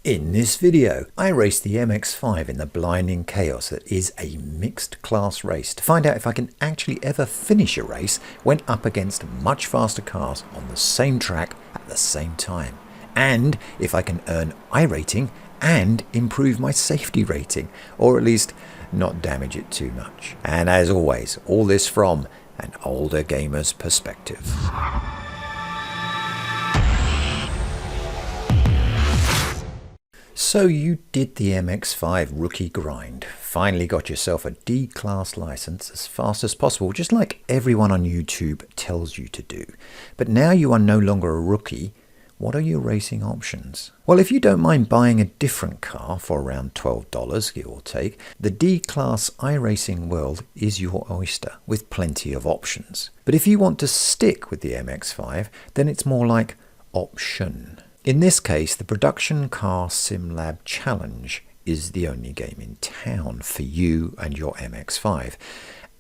In this video, I raced the MX5 in the blinding chaos that is a mixed class race to find out if I can actually ever finish a race when up against much faster cars on the same track at the same time, and if I can earn iRating and improve my safety rating, or at least not damage it too much. And as always, all this from an older gamer's perspective. So you did the MX5 rookie grind, finally got yourself a D-class license as fast as possible, just like everyone on YouTube tells you to do. But now you are no longer a rookie. What are your racing options? Well, if you don't mind buying a different car for around $12, give or take, the D-Class iRacing world is your oyster, with plenty of options. But if you want to stick with the MX5, then it's more like option. In this case, the Production Car Sim Lab Challenge is the only game in town for you and your MX5.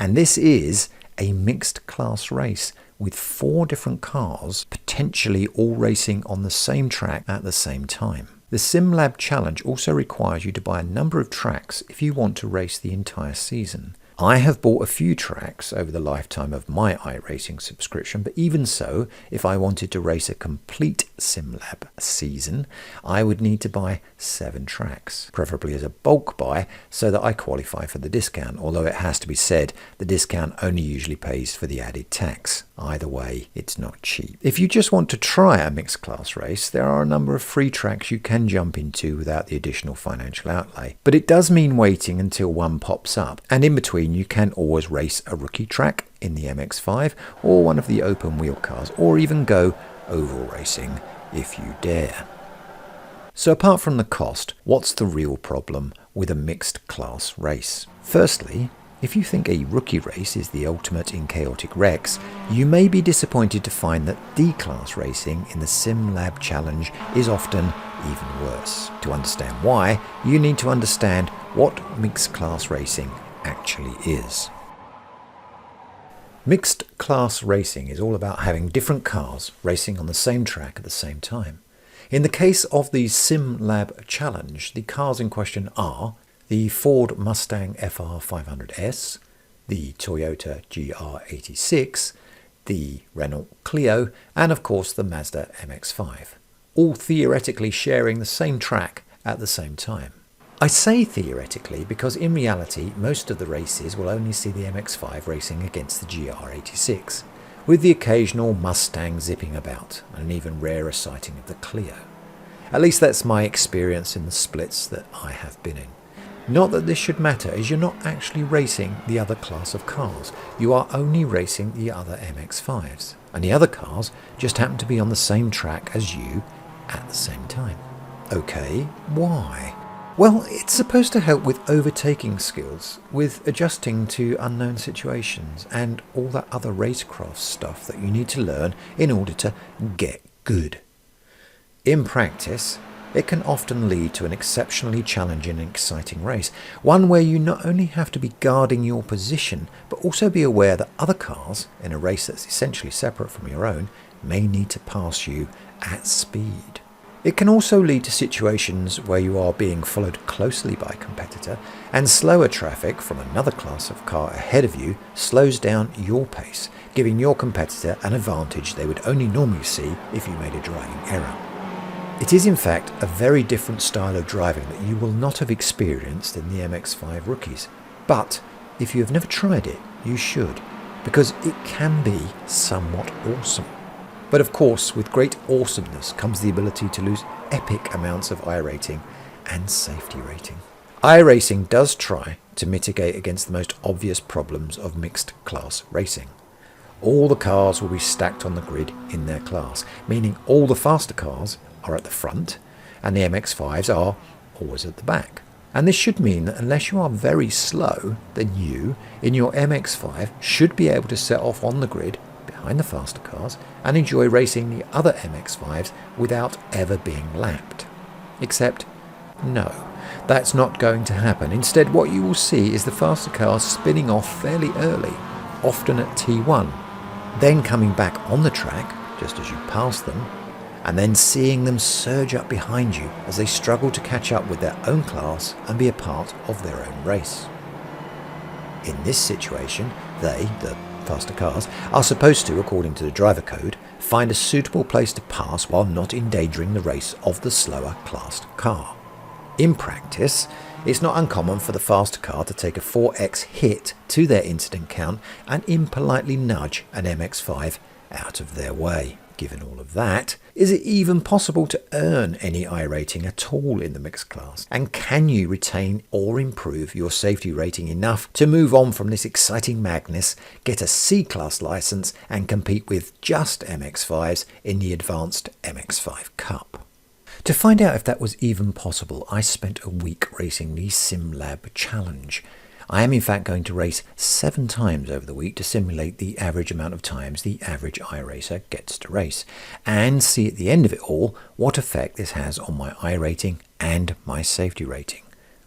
And this is a mixed class race with 4 different cars potentially all racing on the same track at the same time. The SimLab Challenge also requires you to buy a number of tracks if you want to race the entire season. I have bought a few tracks over the lifetime of my iRacing subscription, but even so, if I wanted to race a complete SimLab season, I would need to buy 7 tracks, preferably as a bulk buy so that I qualify for the discount, although it has to be said the discount only usually pays for the added tax. Either way, it's not cheap. If you just want to try a mixed class race, there are a number of free tracks you can jump into without the additional financial outlay. But it does mean waiting until one pops up, and in between you can always race a rookie track in the MX5 or one of the open wheel cars, or even go oval racing if you dare. So apart from the cost, what's the real problem with a mixed class race? Firstly, if you think a rookie race is the ultimate in chaotic wrecks, you may be disappointed to find that D-class racing in the SimLab Challenge is often even worse. To understand why, you need to understand what mixed class racing actually is. Mixed class racing is all about having different cars racing on the same track at the same time. In the case of the SimLab Challenge, the cars in question are the Ford Mustang FR500S, the Toyota GR86, the Renault Clio, and of course the Mazda MX5, all theoretically sharing the same track at the same time. I say theoretically because in reality most of the races will only see the MX5 racing against the GR86, with the occasional Mustang zipping about and an even rarer sighting of the Clio. At least that's my experience in the splits that I have been in. Not that this should matter, as you're not actually racing the other class of cars. You are only racing the other MX5s, and the other cars just happen to be on the same track as you at the same time. Okay, why? Well, it's supposed to help with overtaking skills, with adjusting to unknown situations, and all that other racecraft stuff that you need to learn in order to get good. In practice, it can often lead to an exceptionally challenging and exciting race, one where you not only have to be guarding your position, but also be aware that other cars, in a race that's essentially separate from your own, may need to pass you at speed. It can also lead to situations where you are being followed closely by a competitor, and slower traffic from another class of car ahead of you slows down your pace, giving your competitor an advantage they would only normally see if you made a driving error. It is in fact a very different style of driving that you will not have experienced in the MX5 rookies. But if you have never tried it, you should, because it can be somewhat awesome. But of course, with great awesomeness comes the ability to lose epic amounts of iRating and safety rating. iRacing does try to mitigate against the most obvious problems of mixed class racing. All the cars will be stacked on the grid in their class, meaning all the faster cars are at the front and the MX5s are always at the back. And this should mean that unless you are very slow, then you, in your MX5, should be able to set off on the grid behind the faster cars and enjoy racing the other MX5s without ever being lapped. Except, no, that's not going to happen. Instead, what you will see is the faster cars spinning off fairly early, often at T1, then coming back on the track just as you pass them, and then seeing them surge up behind you as they struggle to catch up with their own class and be a part of their own race. In this situation, they, the faster cars, are supposed to, according to the driver code, find a suitable place to pass while not endangering the race of the slower classed car. In practice, it's not uncommon for the faster car to take a 4x hit to their incident count and impolitely nudge an MX5 out of their way. Given all of that, is it even possible to earn any iRating at all in the mixed class? And can you retain or improve your safety rating enough to move on from this exciting madness, get a C-class license and compete with just MX5s in the advanced MX5 Cup? To find out if that was even possible, I spent a week racing the SimLab Challenge. I am in fact going to race 7 times over the week to simulate the average amount of times the average iRacer gets to race, and see at the end of it all what effect this has on my iRating and my safety rating.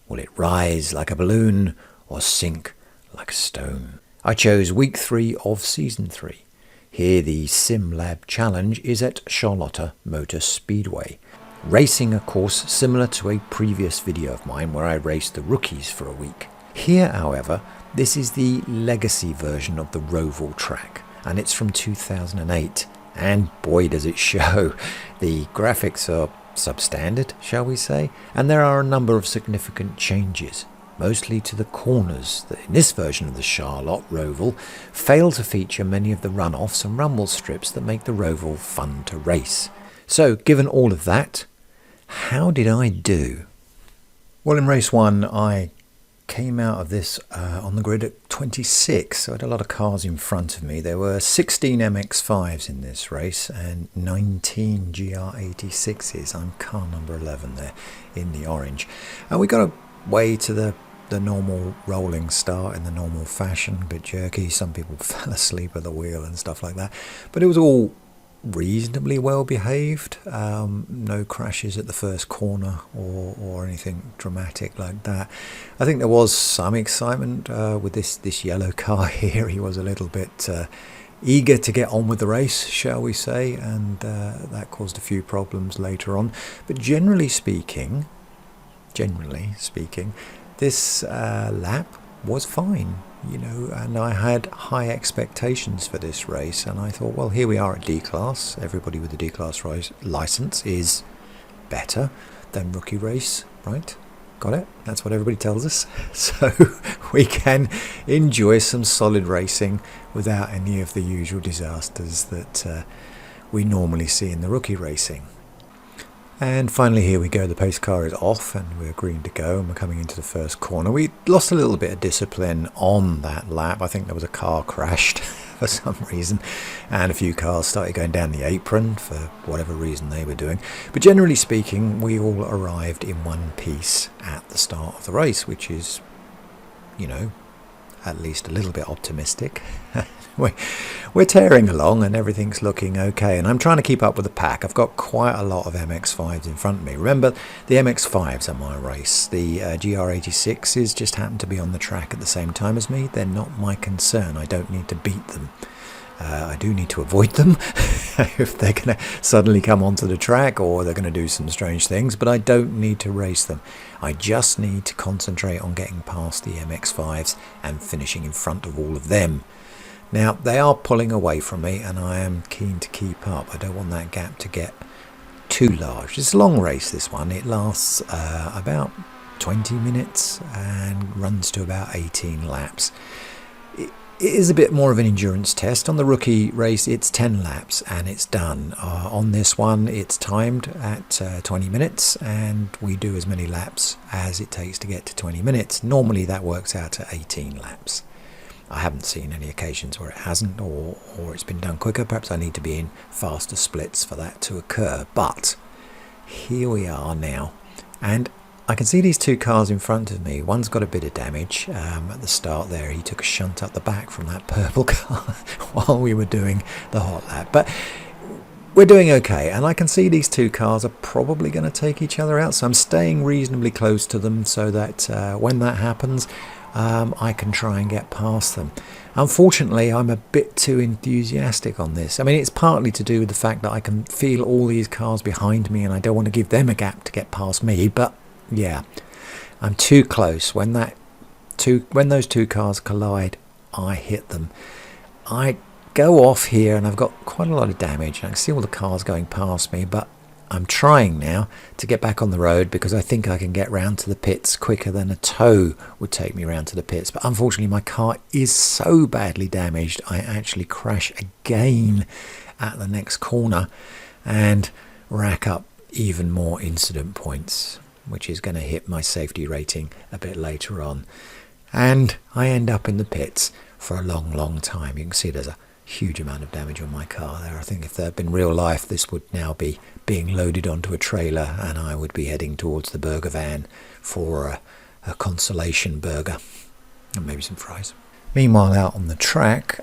Will it rise like a balloon or sink like a stone? I chose week 3 of season 3. Here the SimLab Challenge is at Charlotte Motor Speedway. Racing a course similar to a previous video of mine where I raced the rookies for a week. Here, however, this is the legacy version of the Roval track, and it's from 2008, and boy does it show. The graphics are substandard, shall we say, and there are a number of significant changes, mostly to the corners that in this version of the Charlotte Roval fail to feature many of the runoffs and rumble strips that make the Roval fun to race. So, given all of that, how did I do? Well, in race 1, I came out of this on the grid at 26, so I had a lot of cars in front of me. There were 16 MX5s in this race and 19 GR86s. I'm car number 11 there in the orange. And we got away to the normal rolling start in the normal fashion, a bit jerky. Some people fell asleep at the wheel and stuff like that. But it was all reasonably well behaved. No crashes at the first corner or anything dramatic like that. I think there was some excitement with this yellow car here. He was a little bit eager to get on with the race, shall we say, and that caused a few problems later on. But generally speaking, this lap was fine. You know, and I had high expectations for this race, and I thought, well, here we are at D-Class. Everybody with the D-Class license is better than rookie race, right? Got it? That's what everybody tells us. So we can enjoy some solid racing without any of the usual disasters that we normally see in the rookie racing. And finally, here we go. The pace car is off and we're green to go, and we're coming into the first corner. We lost a little bit of discipline on that lap. I think there was a car crashed for some reason, and a few cars started going down the apron for whatever reason they were doing. But generally speaking, we all arrived in one piece at the start of the race, which is, you know, at least a little bit optimistic. We're tearing along and everything's looking okay, and I'm trying to keep up with the pack. I've got quite a lot of MX5s in front of me. Remember, the MX5s are my race. The GR86s just happen to be on the track at the same time as me. They're not my concern. I don't need to beat them. I do need to avoid them if they're going to suddenly come onto the track or they're going to do some strange things, but I don't need to race them. I just need to concentrate on getting past the MX5s and finishing in front of all of them. Now, they are pulling away from me, and I am keen to keep up. I don't want that gap to get too large. It's a long race, this one. It lasts about 20 minutes and runs to about 18 laps. It is a bit more of an endurance test. On the rookie race, it's 10 laps and it's done. On this one, it's timed at 20 minutes, and we do as many laps as it takes to get to 20 minutes. Normally, that works out to 18 laps. I haven't seen any occasions where it hasn't, or it's been done quicker. Perhaps I need to be in faster splits for that to occur. But here we are now, and I can see these two cars in front of me. One's got a bit of damage at the start there. He took a shunt up the back from that purple car while we were doing the hot lap. But we're doing okay, and I can see these two cars are probably going to take each other out. So I'm staying reasonably close to them so that when that happens, I can try and get past them. Unfortunately, I'm a bit too enthusiastic on this. I mean, it's partly to do with the fact that I can feel all these cars behind me and I don't want to give them a gap to get past me. But yeah, I'm too close. When those two cars collide, I hit them. I go off here and I've got quite a lot of damage. I can see all the cars going past me, but I'm trying now to get back on the road because I think I can get round to the pits quicker than a tow would take me round to the pits. But unfortunately, my car is so badly damaged, I actually crash again at the next corner and rack up even more incident points, which is going to hit my safety rating a bit later on. And I end up in the pits for a long, long time. You can see there's a huge amount of damage on my car there. I think if there had been real life, this would now be being loaded onto a trailer and I would be heading towards the burger van for a consolation burger and maybe some fries. Meanwhile, out on the track,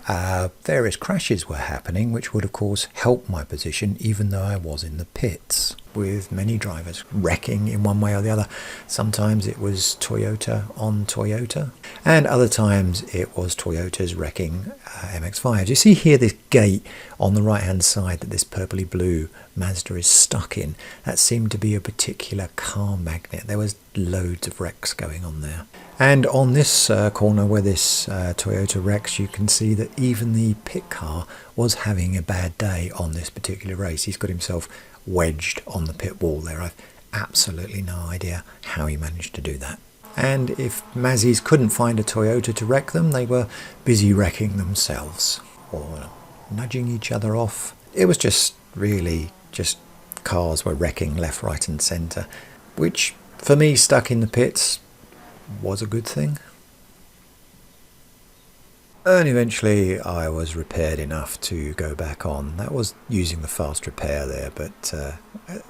various crashes were happening, which would of course help my position even though I was in the pits, with many drivers wrecking in one way or the other. Sometimes it was Toyota on Toyota, and other times it was Toyotas wrecking MX5s. You see here this gate on the right hand side that this purpley blue Mazda is stuck in. That seemed to be a particular car magnet. There was loads of wrecks going on there. And on this corner where this Toyota wrecks, you can see that even the pit car was having a bad day on this particular race. He's got himself wedged on the pit wall there. I've absolutely no idea how he managed to do that. And if Mazzies couldn't find a Toyota to wreck them, they were busy wrecking themselves or nudging each other off. It was just really just cars were wrecking left, right and centre, which for me, stuck in the pits, was a good thing. And eventually I was repaired enough to go back on. That was using the fast repair there, but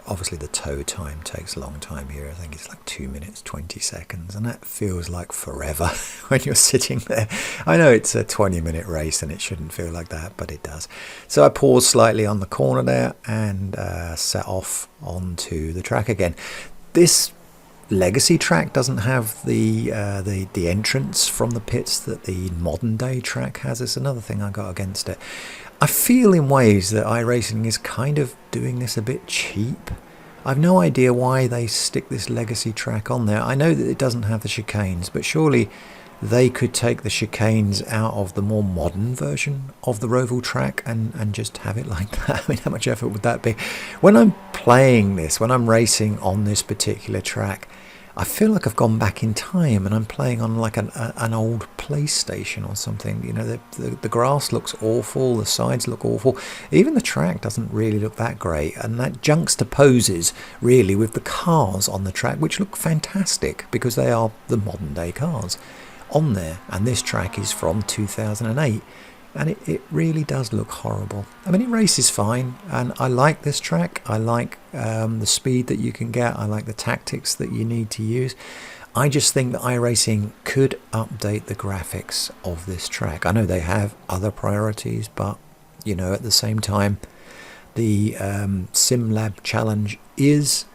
obviously the tow time takes a long time here. I think it's like 2 minutes 20 seconds, and that feels like forever when you're sitting there. I know it's a 20-minute race and it shouldn't feel like that, but it does. So I paused slightly on the corner there and set off onto the track again. This legacy track doesn't have the entrance from the pits that the modern day track has. It's another thing I got against it. I feel in ways that iRacing is kind of doing this a bit cheap. I've no idea why they stick this legacy track on there. I know that it doesn't have the chicanes, but surely they could take the chicanes out of the more modern version of the Roval track and just have it like that. I mean, how much effort would that be? When I'm playing this, when I'm racing on this particular track, I feel like I've gone back in time and I'm playing on like an old PlayStation or something. You know, the grass looks awful, the sides look awful, even the track doesn't really look that great, and that juxtaposes really with the cars on the track, which look fantastic because they are the modern day cars on there. And this track is from 2008 and it really does look horrible. I mean, it races fine and I like this track. I like the speed that you can get. I like the tactics that you need to use. I just think that iRacing could update the graphics of this track. I know they have other priorities, but you know, at the same time, the SimLab Challenge is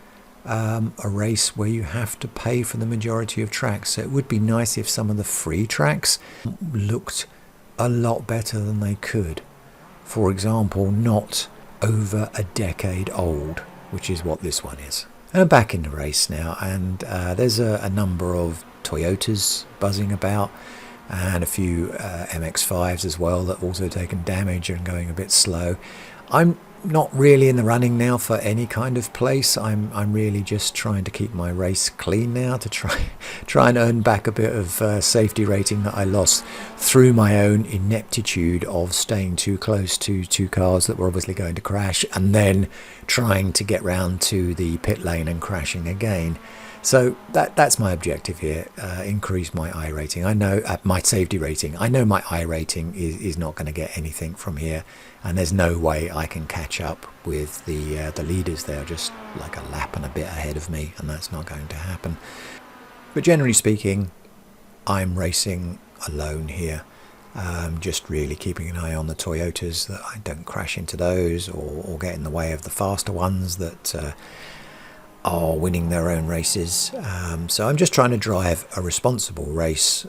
a race where you have to pay for the majority of tracks. So it would be nice if some of the free tracks looked a lot better than they could. For example, not over a decade old, which is what this one is. And I'm back in the race now, and there's a number of Toyotas buzzing about and a few MX5s as well that have also taken damage and going a bit slow. I'm not really in the running now for any kind of place. I'm really just trying to keep my race clean now, to try and earn back a bit of safety rating that I lost through my own ineptitude of staying too close to two cars that were obviously going to crash and then trying to get round to the pit lane and crashing again. So that's my objective here, increase my iRating. I know my safety rating. I know my iRating is not going to get anything from here, and there's no way I can catch up with the leaders. They're just like a lap and a bit ahead of me, and that's not going to happen. But generally speaking, I'm racing alone here, just really keeping an eye on the Toyotas that I don't crash into those or get in the way of the faster ones that are winning their own races. So I'm just trying to drive a responsible race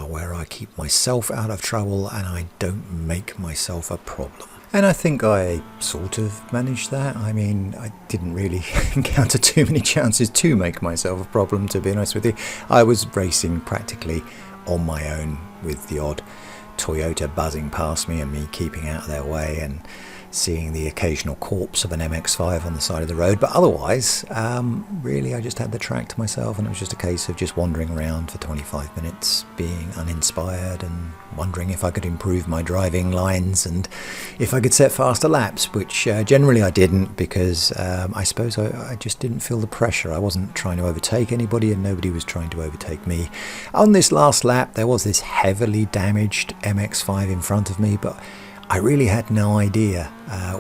where I keep myself out of trouble and I don't make myself a problem. And I think I sort of managed that. I mean, I didn't really encounter too many chances to make myself a problem, to be honest with you. I was racing practically on my own, with the odd Toyota buzzing past me and me keeping out of their way and seeing the occasional corpse of an MX5 on the side of the road. But otherwise, really, I just had the track to myself, and it was just a case of just wandering around for 25 minutes, being uninspired and wondering if I could improve my driving lines and if I could set faster laps, which generally I didn't, because I suppose I just didn't feel the pressure. I wasn't trying to overtake anybody and nobody was trying to overtake me. On this last lap, there was this heavily damaged MX5 in front of me, but I really had no idea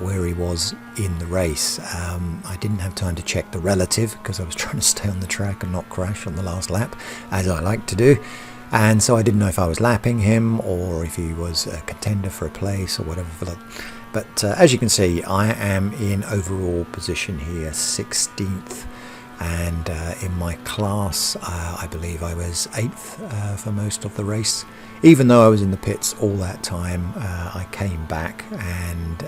where he was in the race. I didn't have time to check the relative because I was trying to stay on the track and not crash on the last lap, as I like to do. And so I didn't know if I was lapping him or if he was a contender for a place or whatever. But as you can see, I am in overall position here, 16th. And in my class, I believe I was 8th for most of the race. Even though I was in the pits all that time, I came back and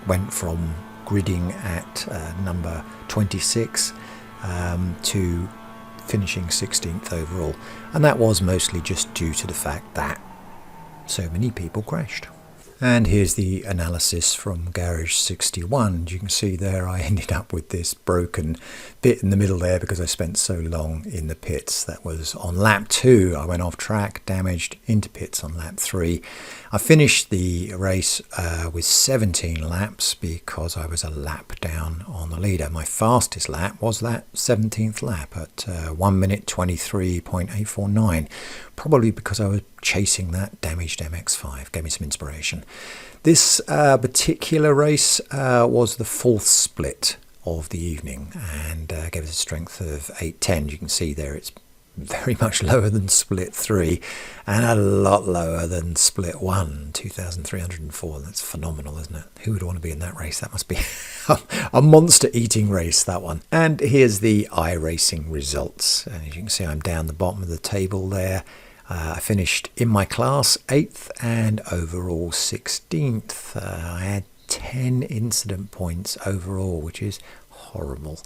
went from gridding at number 26 to finishing 16th overall. And that was mostly just due to the fact that so many people crashed. And here's the analysis from Garage 61. You can see there I ended up with this broken bit in the middle there because I spent so long in the pits. That was on lap 2. I went off track, damaged, into pits on lap 3. I finished the race with 17 laps because I was a lap down on the leader. My fastest lap was that 17th lap at 1 minute 23.849, probably because I was chasing that damaged MX5. Gave me some inspiration. This particular race was the 4th split of the evening and gave us a strength of 810. You can see there it's very much lower than split 3 and a lot lower than split 1, 2,304. That's phenomenal, isn't it? Who would want to be in that race? That must be a monster eating race, that one. And here's the iRacing results. And as you can see, I'm down the bottom of the table there. I finished in my class 8th and overall 16th. I had 10 incident points overall, which is horrible.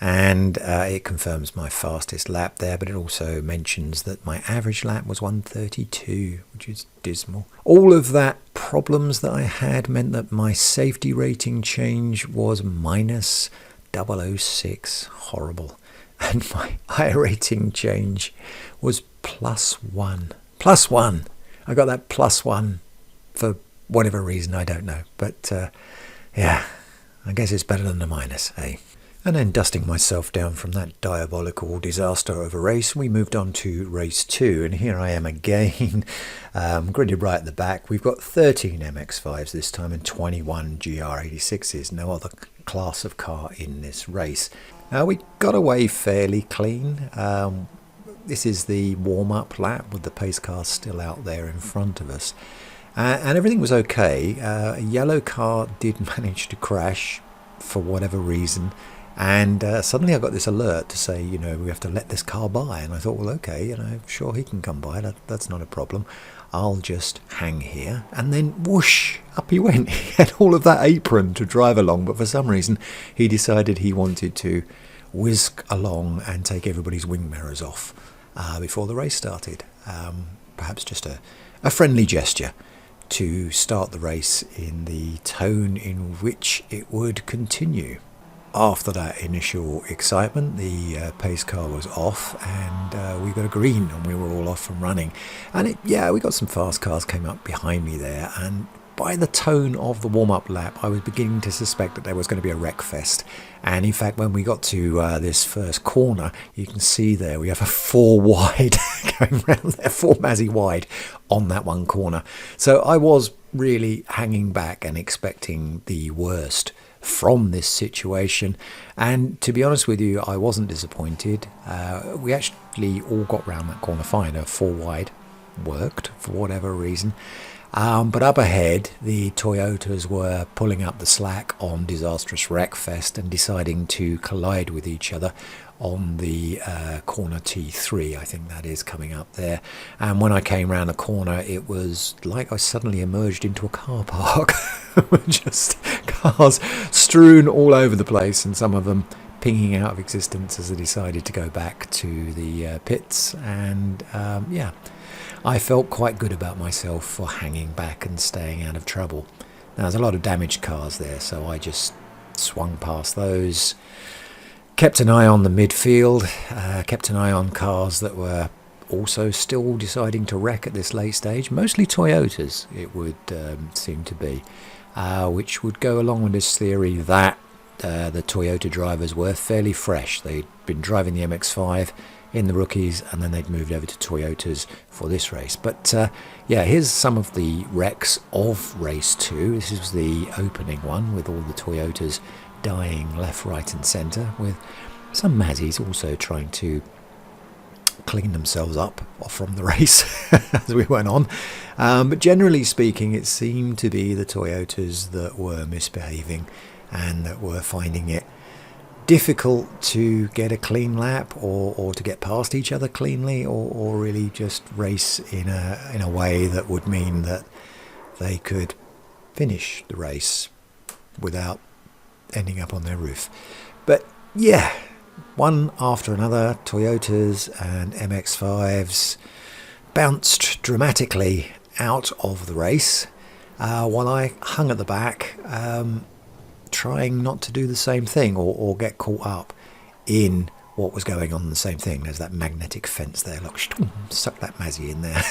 And it confirms my fastest lap there, but it also mentions that my average lap was 1:32, which is dismal. All of that problems that I had meant that my safety rating change was minus 006, horrible. And my iRating change was +1. +1. I got that +1 for whatever reason, I don't know. But yeah, I guess it's better than a minus, eh? And then dusting myself down from that diabolical disaster of a race, we moved on to race 2. And here I am again, gridded right at the back. We've got 13 MX5s this time and 21 GR86s. No other class of car in this race. We got away fairly clean. This is the warm-up lap with the pace car still out there in front of us. And everything was okay. A yellow car did manage to crash for whatever reason. And suddenly I got this alert to say, you know, we have to let this car by. And I thought, well, okay, you know, sure, he can come by. That's not a problem. I'll just hang here. And then whoosh, up he went. He had all of that apron to drive along. But for some reason, he decided he wanted to whisk along and take everybody's wing mirrors off before the race started. Perhaps just a friendly gesture to start the race in the tone in which it would continue. After that initial excitement, the pace car was off and we got a green and we were all off and running. And we got some fast cars came up behind me there, and by the tone of the warm-up lap, I was beginning to suspect that there was going to be a wreck fest. And in fact, when we got to this first corner, you can see there we have a 4 wide going round there, 4 Mazzy wide on that one corner. So I was really hanging back and expecting the worst from this situation, and to be honest with you, I wasn't disappointed. We actually all got round that corner fine. A 4 wide worked for whatever reason. But up ahead, the Toyotas were pulling up the slack on disastrous wreckfest and deciding to collide with each other on the corner T3, I think that is, coming up there. And when I came round the corner, it was like I suddenly emerged into a car park. Just cars strewn all over the place, and some of them pinging out of existence as I decided to go back to the pits. And yeah, I felt quite good about myself for hanging back and staying out of trouble. Now, there's a lot of damaged cars there, so I just swung past those, kept an eye on the midfield, kept an eye on cars that were also still deciding to wreck at this late stage, mostly Toyotas it would seem to be, which would go along with this theory that the Toyota drivers were fairly fresh. They'd been driving the MX5 in the rookies, and then they'd moved over to Toyotas for this race. But yeah, here's some of the wrecks of race 2. This is the opening one with all the Toyotas dying left, right and centre, with some Mazzies also trying to clean themselves up from the race as we went on. But generally speaking, it seemed to be the Toyotas that were misbehaving and that were finding it difficult to get a clean lap or to get past each other cleanly, or really just race in a way that would mean that they could finish the race without ending up on their roof. But yeah, one after another, Toyotas and MX5s bounced dramatically out of the race, while I hung at the back, trying not to do the same thing or get caught up in what was going on the same thing. There's that magnetic fence there. Look, suck that Mazzy in there.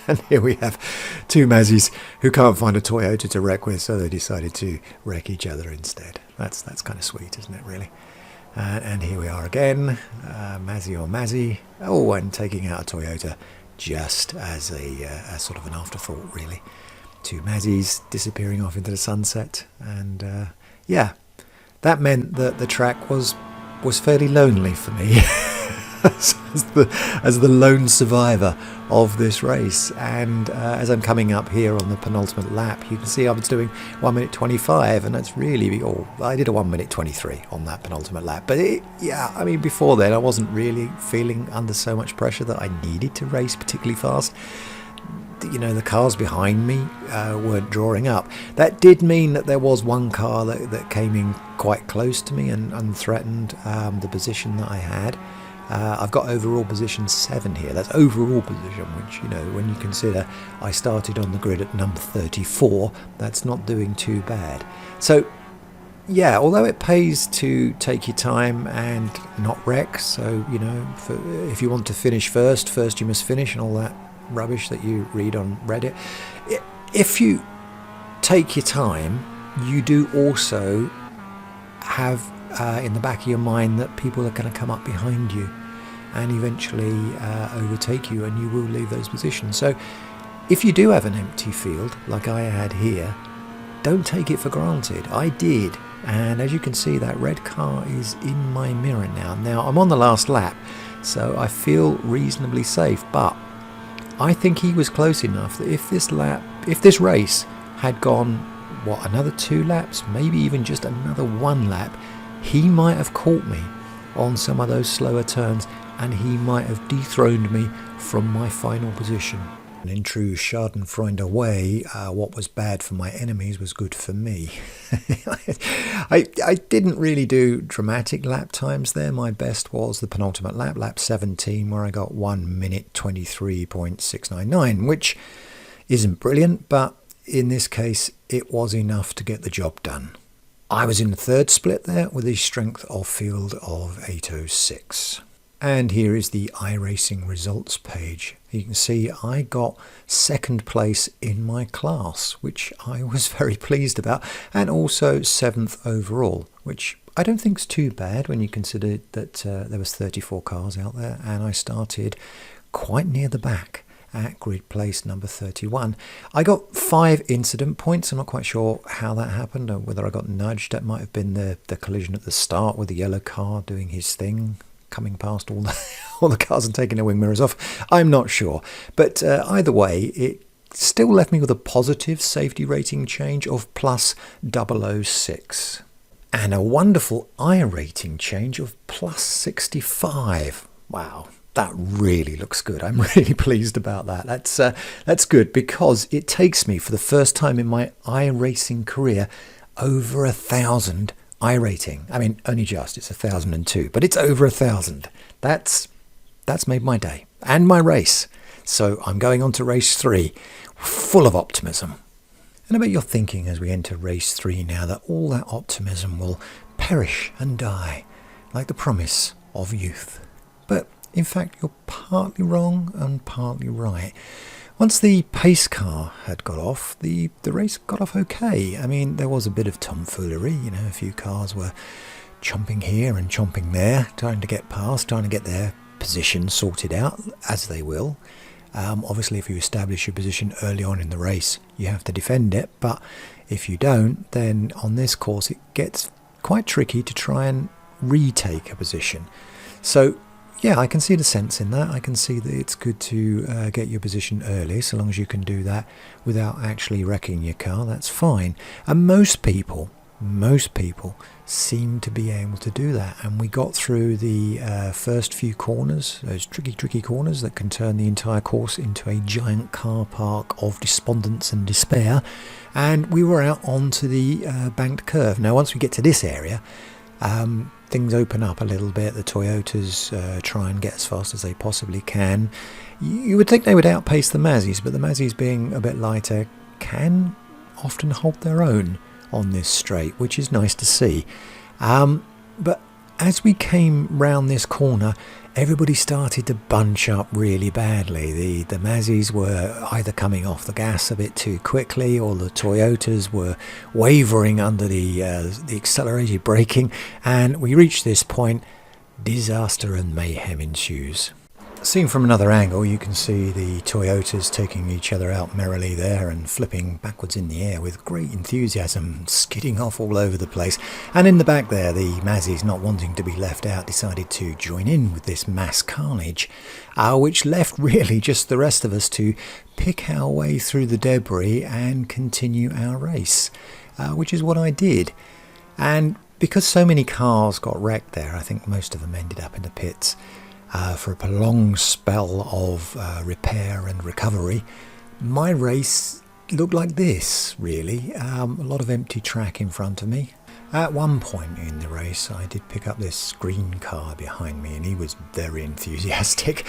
And here we have two Mazzies who can't find a Toyota to wreck with, so they decided to wreck each other instead. That's kind of sweet, isn't it, really? And here we are again, Mazzy or Mazzy. Oh, and taking out a Toyota just as a sort of an afterthought, really. Two Mazzies disappearing off into the sunset, and yeah, that meant that the track was fairly lonely for me as the lone survivor of this race. And as I'm coming up here on the penultimate lap, you can see I was doing 1 minute 25, and that's really, I did a 1 minute 23 on that penultimate lap. But yeah, I mean, before then I wasn't really feeling under so much pressure that I needed to race particularly fast. You know, the cars behind me weren't drawing up. That did mean that there was one car that came in quite close to me and threatened the position that I had. I've got overall position 7 here. That's overall position, which, you know, when you consider I started on the grid at number 34, that's not doing too bad. So yeah, although it pays to take your time and not wreck, so, you know, if you want to finish first you must finish, and all that rubbish that you read on Reddit. If you take your time, you do also have in the back of your mind that people are going to come up behind you and eventually overtake you, and you will leave those positions. So if you do have an empty field like I had here, don't take it for granted. I did, and as you can see, that red car is in my mirror now. Now I'm on the last lap, so I feel reasonably safe, but I think he was close enough that if this race had gone, another 2 laps, maybe even just another 1 lap, he might have caught me on some of those slower turns, and he might have dethroned me from my final position. And in true Schadenfreude way, what was bad for my enemies was good for me. I didn't really do dramatic lap times there. My best was the penultimate lap, lap 17, where I got 1 minute 23.699, which isn't brilliant, but in this case it was enough to get the job done. I was in the 3rd split there with a strength of field of 806. And here is the iRacing results page. You can see I got 2nd place in my class, which I was very pleased about, and also 7th overall, which I don't think is too bad when you consider that there was 34 cars out there, and I started quite near the back at grid place number 31. I got 5 incident points. I'm not quite sure how that happened, or whether I got nudged. That might have been the collision at the start with the yellow car doing his thing, coming past all the cars and taking their wing mirrors off. I'm not sure, but either way, it still left me with a positive safety rating change of plus 006. And a wonderful iRating change of plus 65. Wow, that really looks good. I'm really pleased about that. That's good, because it takes me for the first time in my iRacing career over 1,000 iRating. I mean, only just, it's 1,002, but it's over 1,000. That's made my day and my race. So I'm going on to race 3 full of optimism. And I bet you're thinking as we enter race 3 now that all that optimism will perish and die like the promise of youth. But in fact, you're partly wrong and partly right. Once the pace car had got off, the race got off okay. I mean, there was a bit of tomfoolery, a few cars were chomping here and chomping there, trying to get past, trying to get their position sorted out, as they will. Obviously, if you establish your position early on in the race, you have to defend it. But if you don't, then on this course, it gets quite tricky to try and retake a position. So, yeah, I can see the sense in that. I can see that it's good to get your position early, so long as you can do that without actually wrecking your car. That's fine. And most people seem to be able to do that, and we got through the first few corners, those tricky corners that can turn the entire course into a giant car park of despondence and despair, and we were out onto the banked curve. Now once we get to this area, things open up a little bit. The Toyotas try and get as fast as they possibly can. You would think they would outpace the Mazzies, but the Mazzies, being a bit lighter, can often hold their own on this straight, which is nice to see. But as we came round this corner, everybody started to bunch up really badly. The Mazzies were either coming off the gas a bit too quickly, or the Toyotas were wavering under the accelerated braking, and we reached this point. Disaster and mayhem ensues. Seen from another angle, you can see the Toyotas taking each other out merrily there and flipping backwards in the air with great enthusiasm, skidding off all over the place. And in the back there, the Mazzies, not wanting to be left out, decided to join in with this mass carnage, which left really just the rest of us to pick our way through the debris and continue our race, which is what I did. And because so many cars got wrecked there, I think most of them ended up in the pits for a prolonged spell of repair and recovery. My race looked like this, really. A lot of empty track in front of me. At one point in the race, I did pick up this green car behind me, and he was very enthusiastic,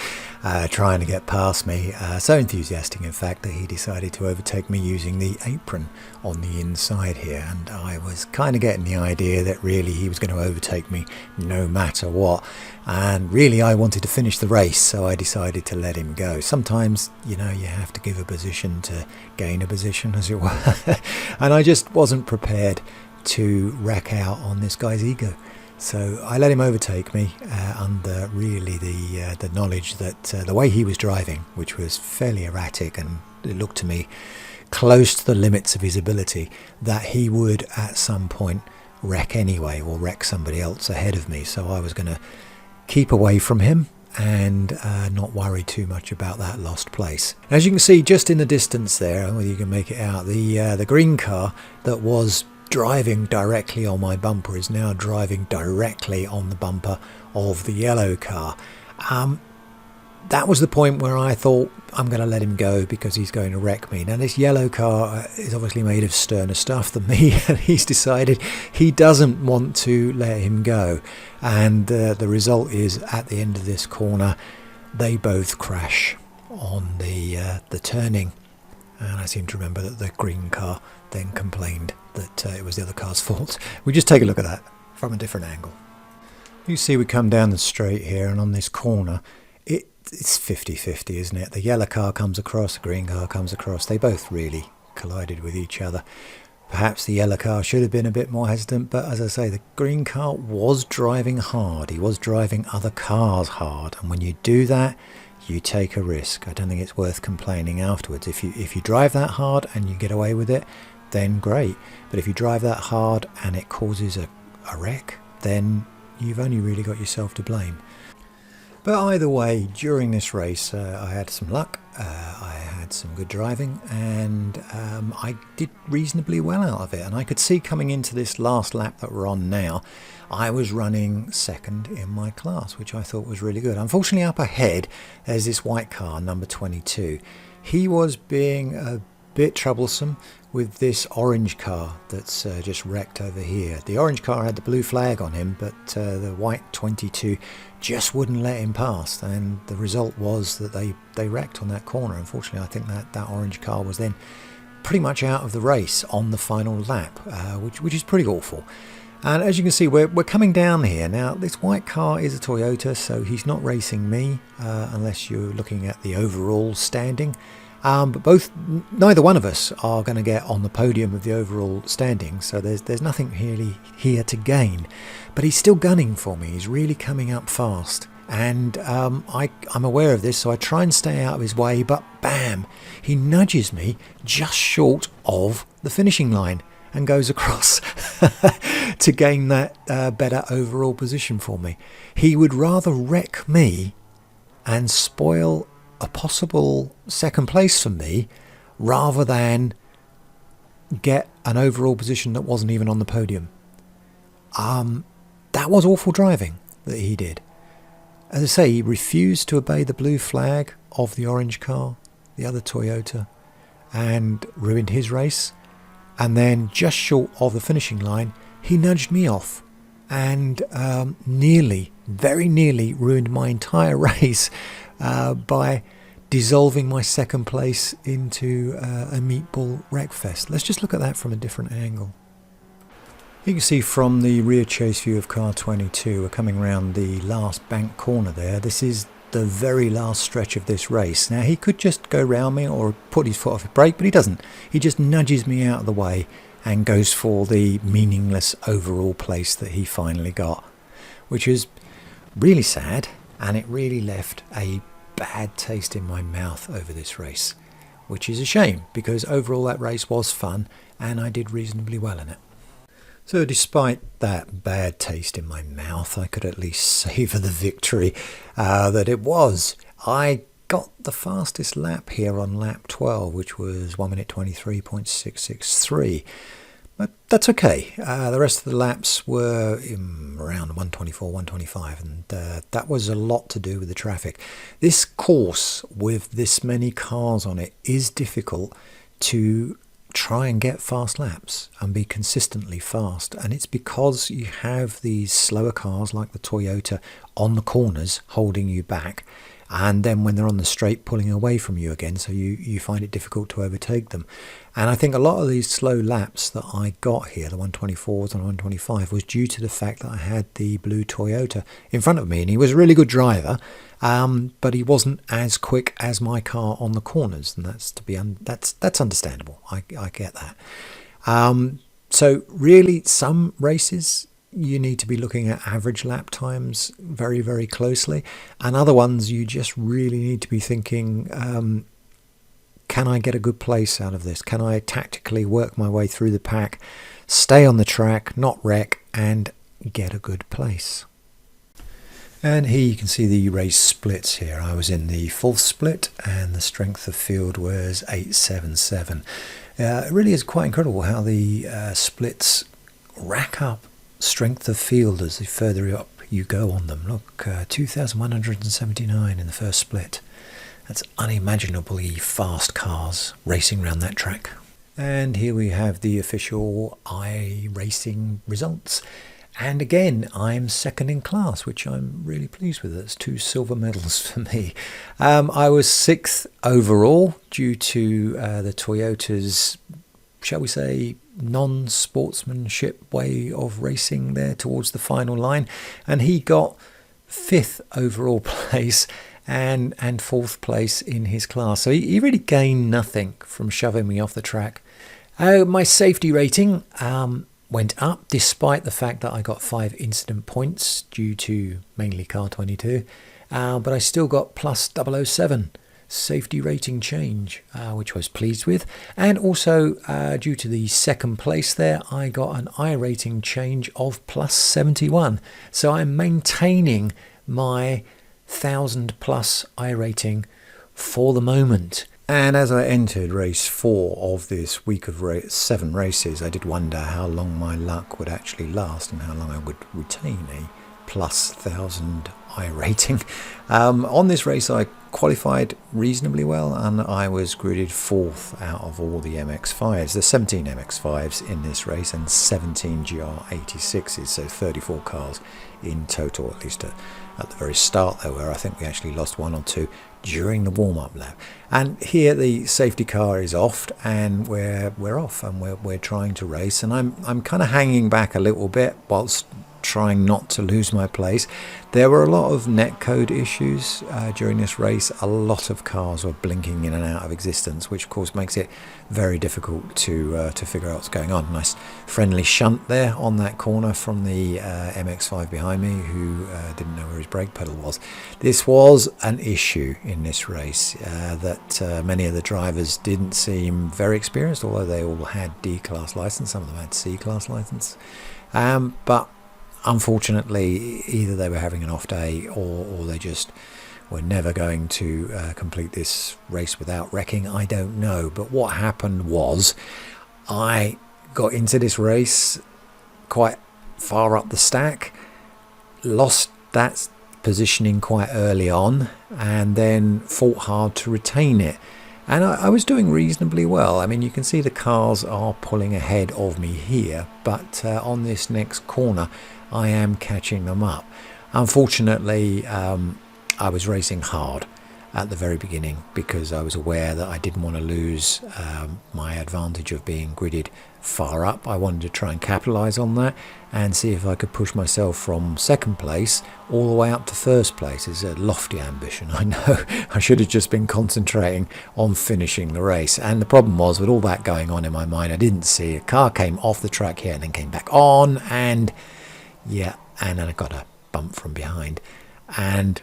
trying to get past me. So enthusiastic, in fact, that he decided to overtake me using the apron on the inside here. And I was kind of getting the idea that really he was going to overtake me no matter what. And really, I wanted to finish the race, so I decided to let him go. Sometimes, you have to give a position to gain a position, as it were. And I just wasn't prepared to wreck out on this guy's ego, so I let him overtake me under really the knowledge that the way he was driving, which was fairly erratic, and it looked to me close to the limits of his ability, that he would at some point wreck anyway, or wreck somebody else ahead of me. So I was going to keep away from him and not worry too much about that lost place. As you can see just in the distance there, whether you can make it out, the green car that was driving directly on my bumper is now driving directly on the bumper of the yellow car. That was the point where I thought, I'm going to let him go because he's going to wreck me. Now this yellow car is obviously made of sterner stuff than me, and he's decided he doesn't want to let him go. And the result is, at the end of this corner, they both crash on the turning. And I seem to remember that the green car then complained that it was the other car's fault. We just take a look at that from a different angle. You see we come down the straight here, and on this corner it's 50-50, isn't it? The yellow car comes across, the green car comes across. They both really collided with each other. Perhaps the yellow car should have been a bit more hesitant, but as I say, the green car was driving hard. He was driving other cars hard, and when you do that, you take a risk. I don't think it's worth complaining afterwards. If you drive that hard and you get away with it, then great. But if you drive that hard and it causes a wreck, then you've only really got yourself to blame. But either way, during this race, I had some luck. I had had some good driving, and I did reasonably well out of it. And I could see coming into this last lap that we're on now, I was running second in my class, which I thought was really good. Unfortunately, up ahead, there's this white car, number 22. He was being a bit troublesome with this orange car that's just wrecked over here. The orange car had the blue flag on him, but the white 22 just wouldn't let him pass, and the result was that they wrecked on that corner. Unfortunately, I think that orange car was then pretty much out of the race on the final lap, which is pretty awful. And as you can see, we're coming down here now. This white car is a Toyota, so he's not racing me unless you're looking at the overall standing. But neither one of us are going to get on the podium of the overall standing, so there's nothing really here to gain. But he's still gunning for me. He's really coming up fast, and I'm aware of this, so I try and stay out of his way. But bam, he nudges me just short of the finishing line and goes across to gain that better overall position for me. He would rather wreck me and spoil a possible second place for me rather than get an overall position that wasn't even on the podium. That was awful driving that he did. As I say, he refused to obey the blue flag of the orange car, the other Toyota, and ruined his race. And then just short of the finishing line, he nudged me off and very nearly ruined my entire race by dissolving my second place into a meatball wreckfest. Let's just look at that from a different angle. You can see from the rear chase view of car 22, we're coming around the last bank corner there. This is the very last stretch of this race. Now, he could just go round me or put his foot off the brake, but he doesn't. He just nudges me out of the way and goes for the meaningless overall place that he finally got, which is really sad, and it really left a bad taste in my mouth over this race, which is a shame because overall that race was fun and I did reasonably well in it. So despite that bad taste in my mouth, I could at least savour the victory that it was. I got the fastest lap here on lap 12, which was 1 minute 23.663. But that's okay. The rest of the laps were around 124, 125, and that was a lot to do with the traffic. This course with this many cars on it is difficult to try and get fast laps and be consistently fast, and it's because you have these slower cars like the Toyota on the corners holding you back, and then when they're on the straight pulling away from you again, so you find it difficult to overtake them. And I think a lot of these slow laps that I got here, the 124s and 125, was due to the fact that I had the blue Toyota in front of me, and he was a really good driver, but he wasn't as quick as my car on the corners, and that's understandable. I get that. So really, some races you need to be looking at average lap times very, very closely, and other ones you just really need to be thinking, can I get a good place out of this? Can I tactically work my way through the pack, stay on the track, not wreck, and get a good place? And here you can see the race splits here. I was in the fourth split and the strength of field was 877. It really is quite incredible how the splits rack up strength of field as the further up you go on them. Look, 2,179 in the first split. That's unimaginably fast cars racing around that track. And here we have the official iRacing results. And again, I'm second in class, which I'm really pleased with. That's 2 silver medals for me. I was 6th overall due to the Toyota's, shall we say, non-sportsmanship way of racing there towards the final line. And he got 5th overall place and 4th place in his class. So he really gained nothing from shoving me off the track. My safety rating went up despite the fact that I got 5 incident points due to mainly car 22, but I still got plus 007 safety rating change, which I was pleased with. And also due to the second place there, I got an iRating change of plus 71. So I'm maintaining my 1000 plus iRating for the moment. And as I entered race 4 of this week of 7 races, I did wonder how long my luck would actually last and how long I would retain a plus 1000 iRating. On this race I qualified reasonably well, and I was gridded 4th out of all the MX5s. There's 17 MX5s in this race and 17 GR86s, so 34 cars in total, at least at the very start there were. I think we actually lost 1 or 2 during the warm-up lap. And here the safety car is off, and we're off, and we're trying to race, and I'm kind of hanging back a little bit whilst trying not to lose my place. There were a lot of netcode issues during this race. A lot of cars were blinking in and out of existence, which of course makes it very difficult to figure out what's going on. Nice friendly shunt there on that corner from the MX5 behind me, who didn't know where his brake pedal was. This was an issue in this race that many of the drivers didn't seem very experienced, although they all had D-class license. Some of them had C-class license, but unfortunately, either they were having an off day or they just were never going to complete this race without wrecking. I don't know. But what happened was I got into this race quite far up the stack, lost that positioning quite early on, and then fought hard to retain it. And I was doing reasonably well. I mean, you can see the cars are pulling ahead of me here, but on this next corner, I am catching them up. Unfortunately, I was racing hard at the very beginning because I was aware that I didn't want to lose my advantage of being gridded far up. I wanted to try and capitalize on that and see if I could push myself from second place all the way up to first place. It's a lofty ambition, I know. I should have just been concentrating on finishing the race. And the problem was, with all that going on in my mind, I didn't see a car came off the track here and then came back on, and yeah, and then I got a bump from behind, and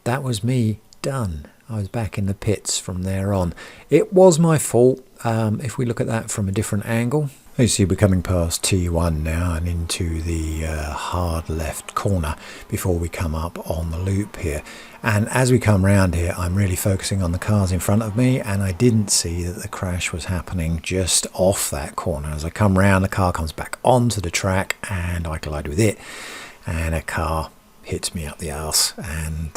that was me done. I was back in the pits from there on. It was my fault. If we look at that from a different angle, you see we're coming past T1 now and into the hard left corner before we come up on the loop here. And as we come round here, I'm really focusing on the cars in front of me, and I didn't see that the crash was happening just off that corner. As I come round, the car comes back onto the track and I collide with it, and a car hits me up the arse, and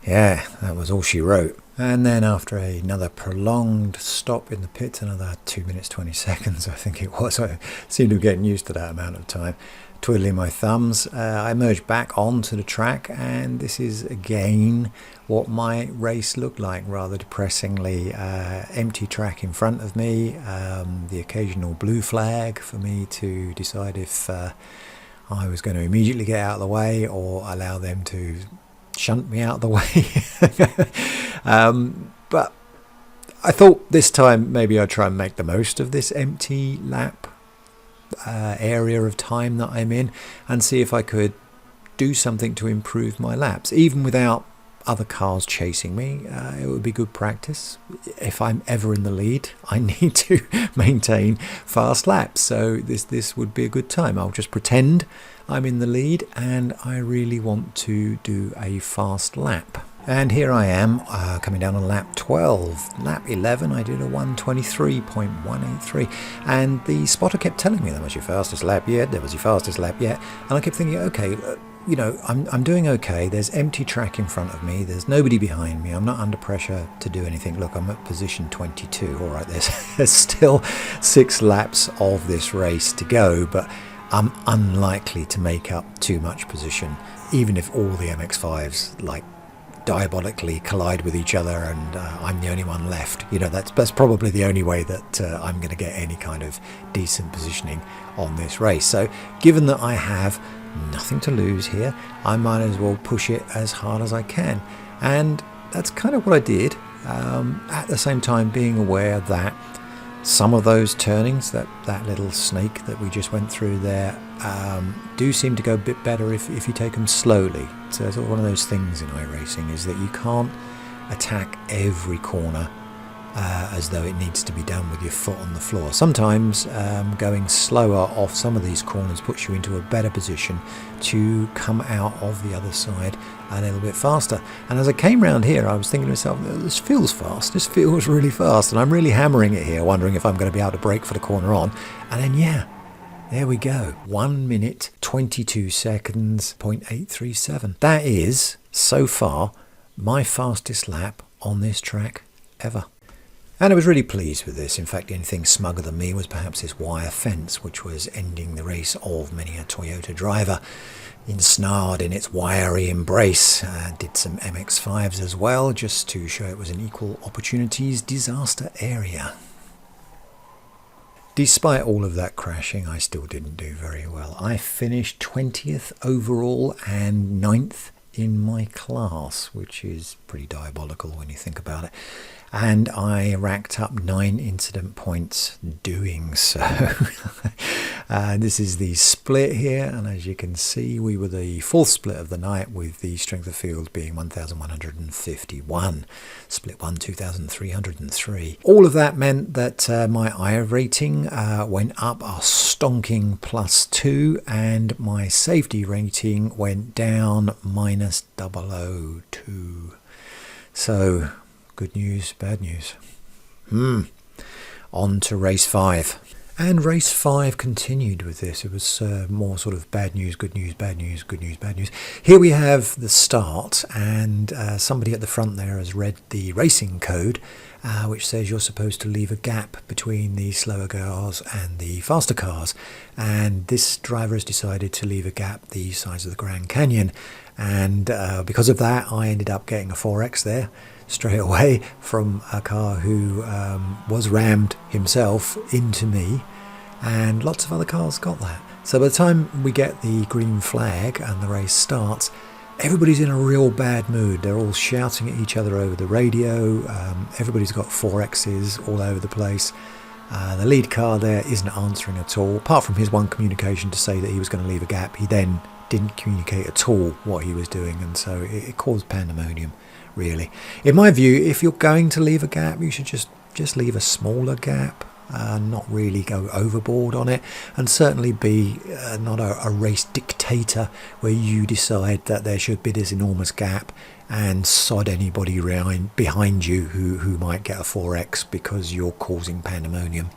yeah, that was all she wrote. And then after another prolonged stop in the pits, another 2 minutes 20 seconds I think it was, I seemed to be getting used to that amount of time, twiddling my thumbs, I emerged back onto the track, and this is again what my race looked like, rather depressingly. Empty track in front of me, the occasional blue flag for me to decide if I was going to immediately get out of the way or allow them to shunt me out of the way. But I thought this time maybe I'd try and make the most of this empty lap area of time that I'm in and see if I could do something to improve my laps, even without other cars chasing me. It would be good practice. If I'm ever in the lead, I need to maintain fast laps, so this would be a good time. I'll just pretend I'm in the lead and I really want to do a fast lap. And here I am coming down on lap 12. Lap 11 I did a 1:23.183, and the spotter kept telling me that was your fastest lap yet, that was your fastest lap yet, and I kept thinking, okay, you know, I'm doing okay. There's empty track in front of me, there's nobody behind me, I'm not under pressure to do anything. Look, I'm at position 22. All right, there's still 6 laps of this race to go, but I'm unlikely to make up too much position, even if all the MX5s like diabolically collide with each other and I'm the only one left. You know, that's probably the only way that I'm going to get any kind of decent positioning on this race. So given that I have nothing to lose here, I might as well push it as hard as I can, and that's kind of what I did, at the same time being aware that some of those turnings, that little snake that we just went through there, do seem to go a bit better if you take them slowly. So it's one of those things in iRacing, is that you can't attack every corner as though it needs to be done with your foot on the floor. Sometimes going slower off some of these corners puts you into a better position to come out of the other side a little bit faster. And as I came round here, I was thinking to myself, this feels fast, this feels really fast, and I'm really hammering it here, wondering if I'm going to be able to brake for the corner on. And then yeah, there we go, 1 minute 22 seconds 0.837. That is so far my fastest lap on this track ever. And I was really pleased with this. In fact, anything smugger than me was perhaps this wire fence, which was ending the race of many a Toyota driver ensnared in its wiry embrace. Did some MX5s as well, just to show it was an equal opportunities disaster area. Despite all of that crashing, I still didn't do very well. I finished 20th overall and 9th in my class, which is pretty diabolical when you think about it. And I racked up 9 incident points doing so. This is the split here, and as you can see, we were the 4th split of the night, with the strength of field being 1,151. Split 1, 2,303. All of that meant that my iRating went up a stonking +2, and my safety rating went down -002. So good news, bad news. On to race 5. And race 5 continued with this. It was more sort of bad news, good news, bad news, good news, bad news. Here we have the start, and somebody at the front there has read the racing code, which says you're supposed to leave a gap between the slower cars and the faster cars. And this driver has decided to leave a gap the size of the Grand Canyon. And because of that, I ended up getting a 4X there straight away from a car who was rammed himself into me, and lots of other cars got that. So by the time we get the green flag and the race starts, everybody's in a real bad mood. They're all shouting at each other over the radio. Everybody's got 4Xs all over the place. The lead car there isn't answering at all, apart from his one communication to say that he was going to leave a gap. He then didn't communicate at all what he was doing, and so it caused pandemonium, really. In my view, if you're going to leave a gap, you should just leave a smaller gap, not really go overboard on it, and certainly be not a race dictator where you decide that there should be this enormous gap and sod anybody behind you who might get a 4X because you're causing pandemonium.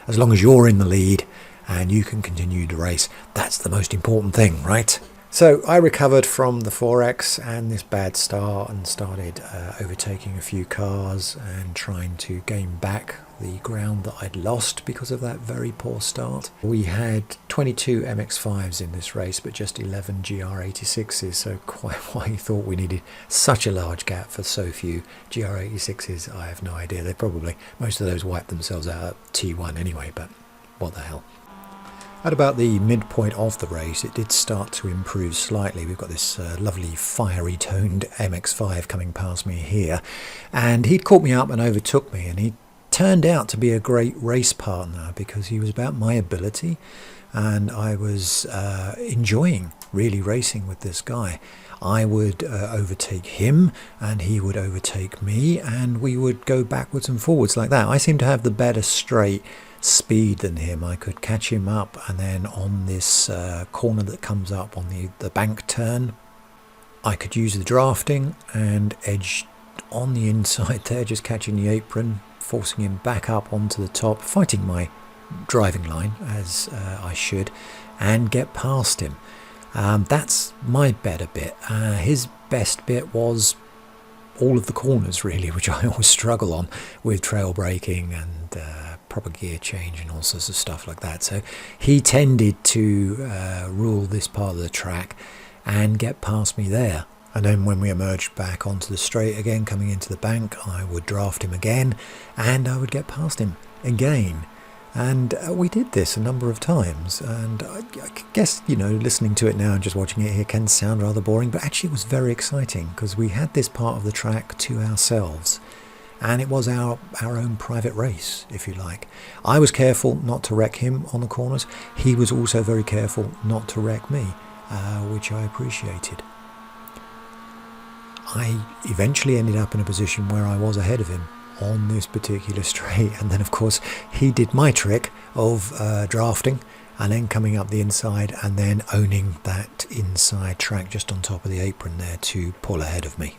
As long as you're in the lead and you can continue the race, that's the most important thing, right? So I recovered from the 4X and this bad start and started overtaking a few cars and trying to gain back the ground that I'd lost because of that very poor start. We had 22 MX5s in this race, but just 11 GR86s, so quite why you thought we needed such a large gap for so few GR86s, I have no idea. Most of those wiped themselves out at T1 anyway, but what the hell. At about the midpoint of the race, it did start to improve slightly. We've got this lovely fiery toned MX5 coming past me here, and he'd caught me up and overtook me, and he turned out to be a great race partner because he was about my ability, and I was enjoying really racing with this guy. I would overtake him and he would overtake me, and we would go backwards and forwards like that. I seem to have the better straight speed than him. I could catch him up, and then on this corner that comes up on the bank turn, I could use the drafting and edge on the inside there, just catching the apron, forcing him back up onto the top, fighting my driving line as I should, and get past him. That's my better bit. His best bit was all of the corners, really, which I always struggle on with trail braking and proper gear change and all sorts of stuff like that. So he tended to rule this part of the track and get past me there. And then when we emerged back onto the straight again, coming into the bank, I would draft him again and I would get past him again. And we did this a number of times, and I guess, you know, listening to it now and just watching it here can sound rather boring, but actually it was very exciting because we had this part of the track to ourselves, and it was our own private race, if you like. I was careful not to wreck him on the corners. He was also very careful not to wreck me, which I appreciated. I eventually ended up in a position where I was ahead of him, on this particular straight. And then of course he did my trick of drafting and then coming up the inside and then owning that inside track just on top of the apron there to pull ahead of me.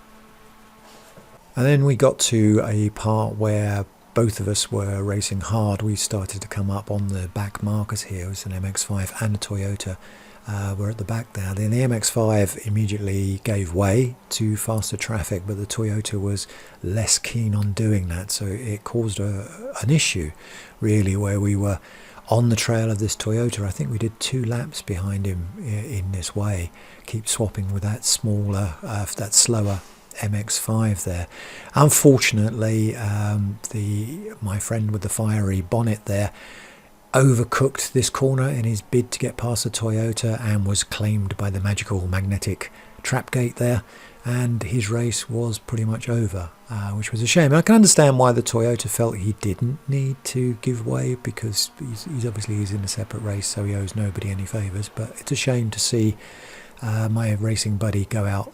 And then we got to a part where both of us were racing hard. We started to come up on the back markers here. It was an MX5 and a Toyota were at the back there. Then the MX5 immediately gave way to faster traffic, but the Toyota was less keen on doing that. So it caused an issue really where we were on the trail of this Toyota. I think we did 2 laps behind him in this way. Keep swapping with that smaller, that slower MX5 there. Unfortunately, my friend with the fiery bonnet there overcooked this corner in his bid to get past the Toyota and was claimed by the magical magnetic trap gate there, and his race was pretty much over, which was a shame. I can understand why the Toyota felt he didn't need to give way, because he's obviously in a separate race, so he owes nobody any favours, but it's a shame to see my racing buddy go out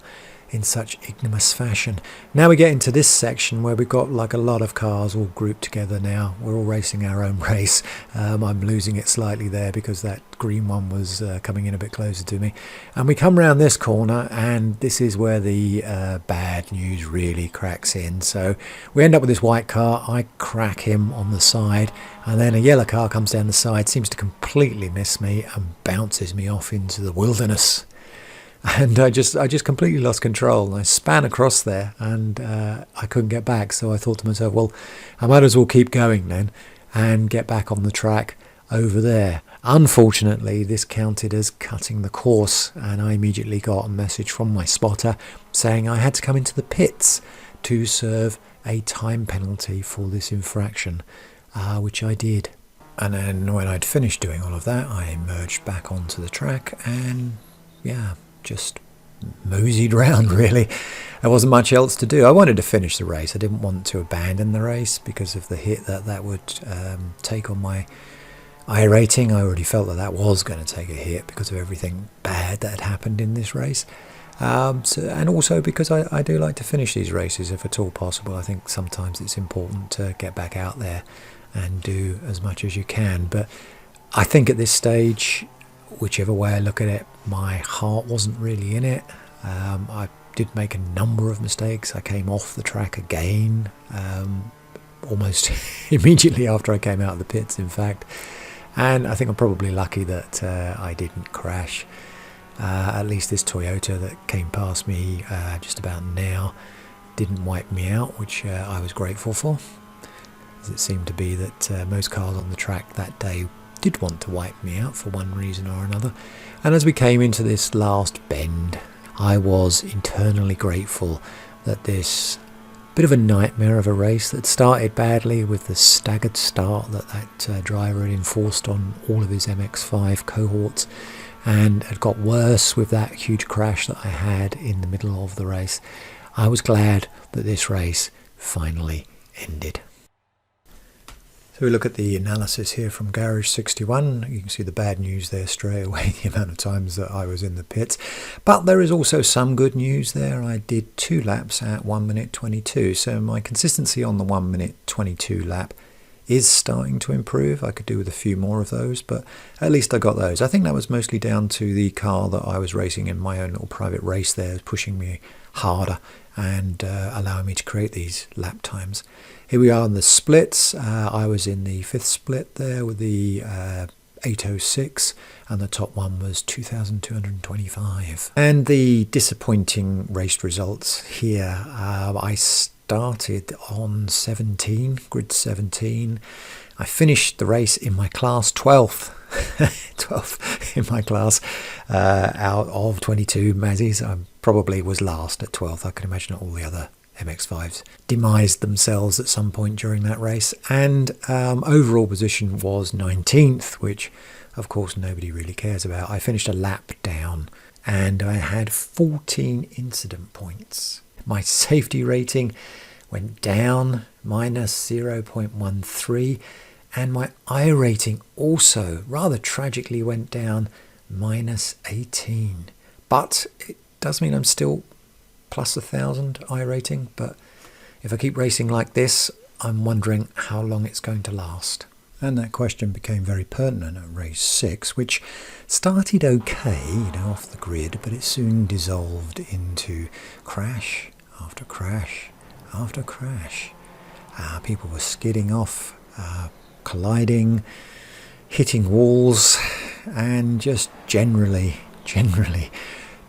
in such ignominious fashion. Now we get into this section where we've got like a lot of cars all grouped together now. We're all racing our own race. I'm losing it slightly there because that green one was coming in a bit closer to me. And we come around this corner, and this is where the bad news really cracks in. So we end up with this white car. I crack him on the side, and then a yellow car comes down the side, seems to completely miss me and bounces me off into the wilderness. And I just completely lost control. I span across there, and I couldn't get back. So I thought to myself, well, I might as well keep going then and get back on the track over there. Unfortunately, this counted as cutting the course, and I immediately got a message from my spotter saying I had to come into the pits to serve a time penalty for this infraction, which I did. And then when I'd finished doing all of that, I emerged back onto the track and, yeah, just moseyed around really. There wasn't much else to do. I wanted to finish the race. I didn't want to abandon the race because of the hit that would take on my iRating. I already felt that was going to take a hit because of everything bad that had happened in this race. And also because I do like to finish these races if at all possible. I think sometimes it's important to get back out there and do as much as you can. But I think at this stage, whichever way I look at it, my heart wasn't really in it. I did make a number of mistakes. I came off the track again, almost immediately after I came out of the pits, in fact. And I think I'm probably lucky that I didn't crash. At least this Toyota that came past me just about now didn't wipe me out, which I was grateful for, as it seemed to be that most cars on the track that day did want to wipe me out for one reason or another. And as we came into this last bend, I was internally grateful that this bit of a nightmare of a race that started badly with the staggered start that driver had enforced on all of his MX5 cohorts, and had got worse with that huge crash that I had in the middle of the race. I was glad that this race finally ended. So we look at the analysis here from Garage 61. You can see the bad news there straight away, the amount of times that I was in the pits. But there is also some good news there. I did 2 laps at 1 minute 22. So my consistency on the 1 minute 22 lap is starting to improve. I could do with a few more of those, but at least I got those. I think that was mostly down to the car that I was racing in my own little private race there, pushing me harder and allowing me to create these lap times. Here we are in the splits. I was in the 5th split there with the 806, and the top one was 2,225. And the disappointing race results here. I started on 17, grid 17. I finished the race in my class 12th. 12th in my class out of 22 Mazzies. I probably was last at 12th. I can imagine all the other MX5s demised themselves at some point during that race, and overall position was 19th, which of course nobody really cares about. I finished a lap down and I had 14 incident points. My safety rating went down minus 0.13, and my iRating also rather tragically went down minus 18. But it does mean I'm still plus 1,000 iRating, but if I keep racing like this, I'm wondering how long it's going to last. And that question became very pertinent at race 6, which started okay, off the grid, but it soon dissolved into crash after crash after crash. People were skidding off, colliding, hitting walls, and just generally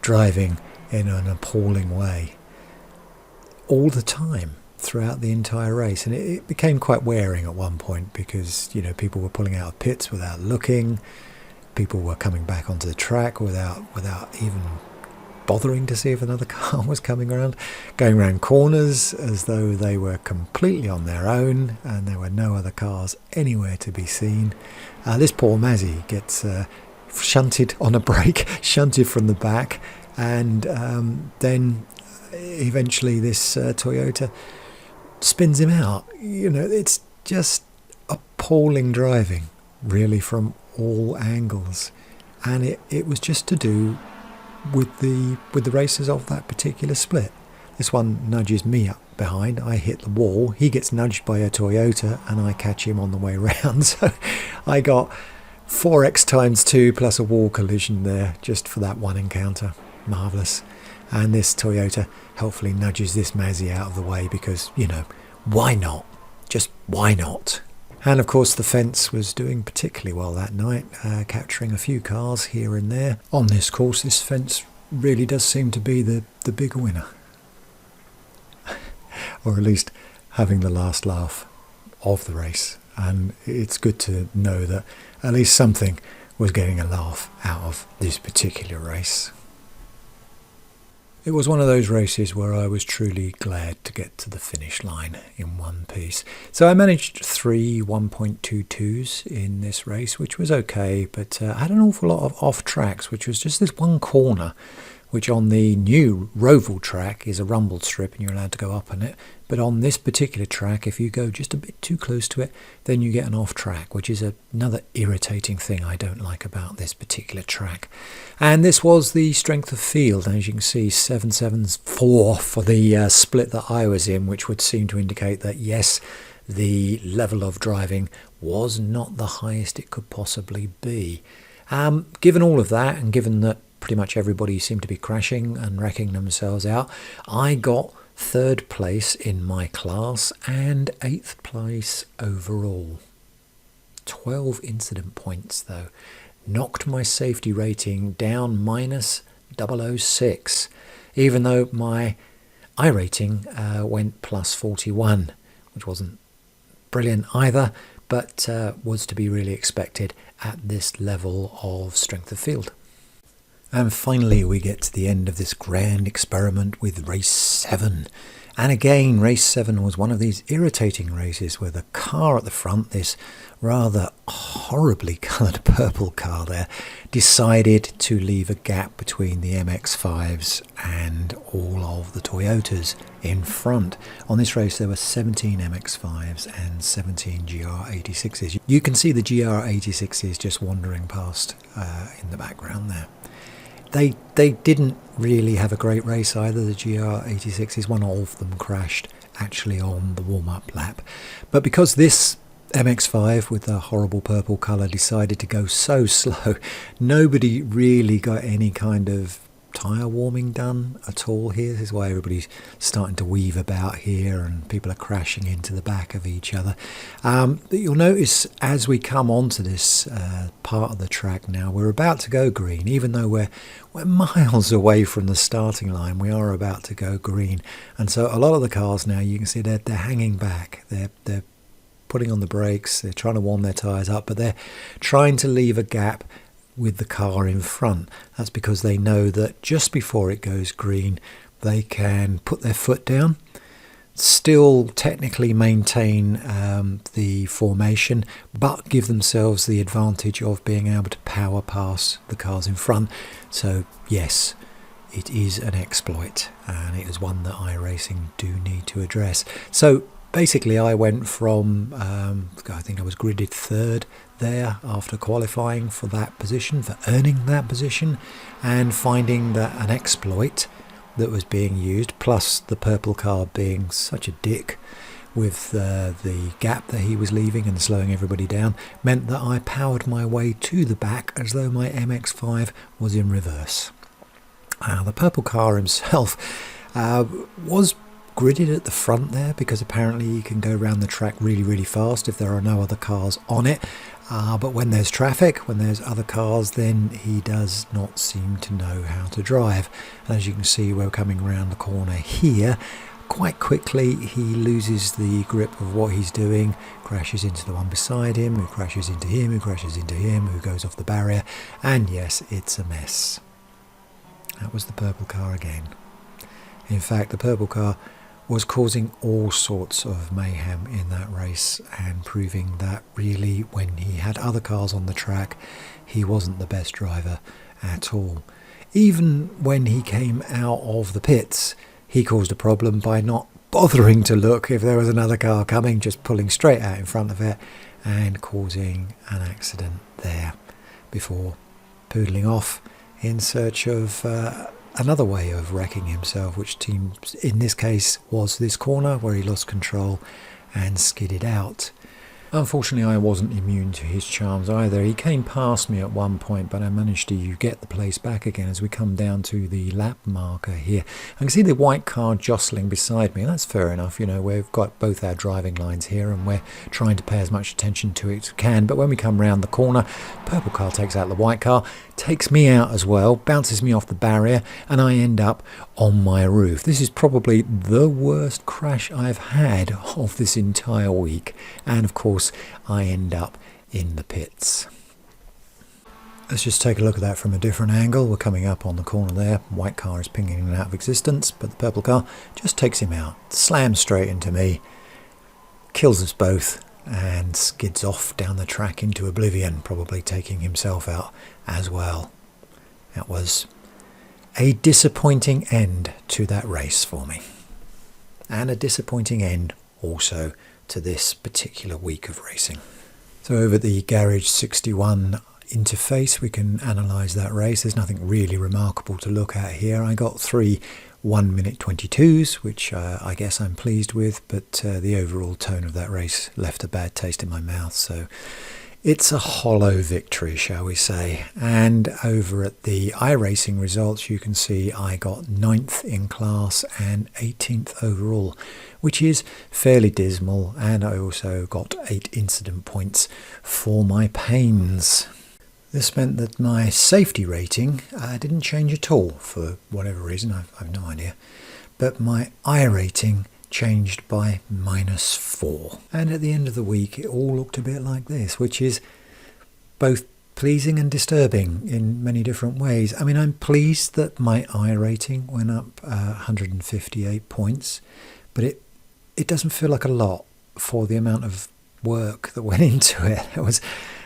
driving in an appalling way all the time throughout the entire race. And it became quite wearing at one point because people were pulling out of pits without looking, people were coming back onto the track without even bothering to see if another car was coming around, going around corners as though they were completely on their own and there were no other cars anywhere to be seen. This poor Mazzy gets shunted on a brake, shunted from the back, and then eventually this Toyota spins him out. It's just appalling driving, really, from all angles, and it was just to do with the races of that particular split. This one nudges me up behind, I hit the wall, he gets nudged by a Toyota, and I catch him on the way round. So I got 4x times 2 plus a wall collision there just for that one encounter. Marvellous. And this Toyota helpfully nudges this Mazzy out of the way because, why not? Just why not? And of course the fence was doing particularly well that night, capturing a few cars here and there. On this course, this fence really does seem to be the big winner. Or at least having the last laugh of the race. And it's good to know that at least something was getting a laugh out of this particular race. It was one of those races where I was truly glad to get to the finish line in one piece. So I managed 3 1.22s in this race, which was okay, but I had an awful lot of off tracks, which was just this one corner, which on the new Roval track is a rumbled strip and you're allowed to go up on it. But on this particular track, if you go just a bit too close to it, then you get an off track, which is another irritating thing I don't like about this particular track. And this was the strength of field, and as you can see, 774 for the split that I was in, which would seem to indicate that yes, the level of driving was not the highest it could possibly be. Given all of that, and given that pretty much everybody seemed to be crashing and wrecking themselves out, I got 3rd place in my class and 8th place overall. 12 incident points though. Knocked my safety rating down minus 006, even though my iRating went plus 41, which wasn't brilliant either, but was to be really expected at this level of strength of field. And finally we get to the end of this grand experiment with race 7. And again, race 7 was one of these irritating races where the car at the front, this rather horribly coloured purple car there, decided to leave a gap between the MX5s and all of the Toyotas in front. On this race there were 17 MX5s and 17 GR86s. You can see the GR86s just wandering past in the background there. They didn't really have a great race either, the GR86s. One of them crashed actually on the warm-up lap. But because this MX5 with the horrible purple colour decided to go so slow, nobody really got any kind of tyre warming done at all here. This is why everybody's starting to weave about here and people are crashing into the back of each other. You'll notice as we come onto this part of the track now, we're about to go green. Even though we're miles away from the starting line, we are about to go green. And so a lot of the cars now, you can see they're hanging back. They're putting on the brakes, they're trying to warm their tyres up, but they're trying to leave a gap with the car in front. That's because they know that just before it goes green they can put their foot down, still technically maintain the formation, but give themselves the advantage of being able to power pass the cars in front. So yes, it is an exploit, and it is one that iRacing do need to address. So basically I went from, I think I was gridded 3rd there after qualifying for that position, for earning that position, and finding that an exploit that was being used, plus the purple car being such a dick, with the gap that he was leaving and slowing everybody down, meant that I powered my way to the back as though my MX5 was in reverse. The purple car himself was gridded at the front there, because apparently you can go around the track really fast if there are no other cars on it. But when there's traffic, when there's other cars, then he does not seem to know how to drive. And as you can see, we're coming around the corner here. Quite quickly he loses the grip of what he's doing, crashes into the one beside him, who crashes into him, who crashes into him, who goes off the barrier, and yes, it's a mess. That was the purple car again. In fact, the purple car was causing all sorts of mayhem in that race, and proving that really, when he had other cars on the track, he wasn't the best driver at all. Even when he came out of the pits, he caused a problem by not bothering to look if there was another car coming, just pulling straight out in front of it and causing an accident there before poodling off in search of another way of wrecking himself, which seems in this case was this corner where he lost control and skidded out. Unfortunately, I wasn't immune to his charms either. He came past me at one point, but I managed to get the place back again as we come down to the lap marker here. I can see the white car jostling beside me, and that's fair enough. You know, we've got both our driving lines here and we're trying to pay as much attention to it as we can. But when we come round the corner, purple car takes out the white car, takes me out as well, bounces me off the barrier, and I end up on my roof. This is probably the worst crash I've had of this entire week, and of course I end up in the pits. Let's just take a look at that from a different angle. We're coming up on the corner there. White car is pinging out of existence, but the purple car just takes him out, slams straight into me, kills us both, and skids off down the track into oblivion, probably taking himself out as well. That was a disappointing end to that race for me, and a disappointing end also to this particular week of racing. So over the Garage 61 interface we can analyse that race. There's nothing really remarkable to look at here. I got 3 1-minute 22s, which I guess I'm pleased with, but the overall tone of that race left a bad taste in my mouth, so it's a hollow victory, shall we say. And over at the iRacing results, you can see I got 9th in class and 18th overall, which is fairly dismal, and I also got 8 incident points for my pains. This meant that my safety rating didn't change at all for whatever reason, I've no idea, but my iRating changed by -4. And at the end of the week it all looked a bit like this, which is both pleasing and disturbing in many different ways. I mean, I'm pleased that my iRating went up 158 points, but it doesn't feel like a lot for the amount of work that went into it. It was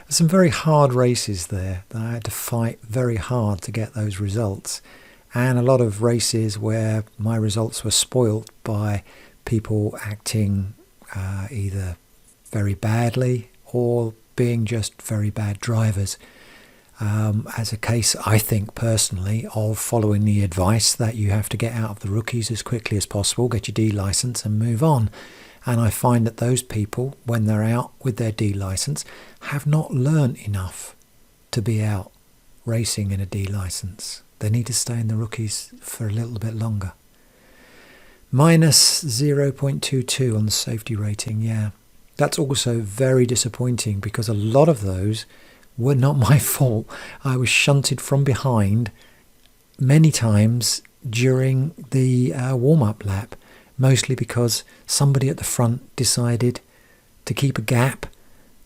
some very hard races there that I had to fight very hard to get those results, and a lot of races where my results were spoilt by people acting either very badly or being just very bad drivers. As a case, I think personally, of following the advice that you have to get out of the rookies as quickly as possible, get your D licence and move on. And I find that those people, when they're out with their D licence, have not learnt enough to be out racing in a D licence. They need to stay in the rookies for a little bit longer. -0.22 on the safety rating, yeah. That's also very disappointing, because a lot of those were not my fault. I was shunted from behind many times during the warm-up lap, mostly because somebody at the front decided to keep a gap,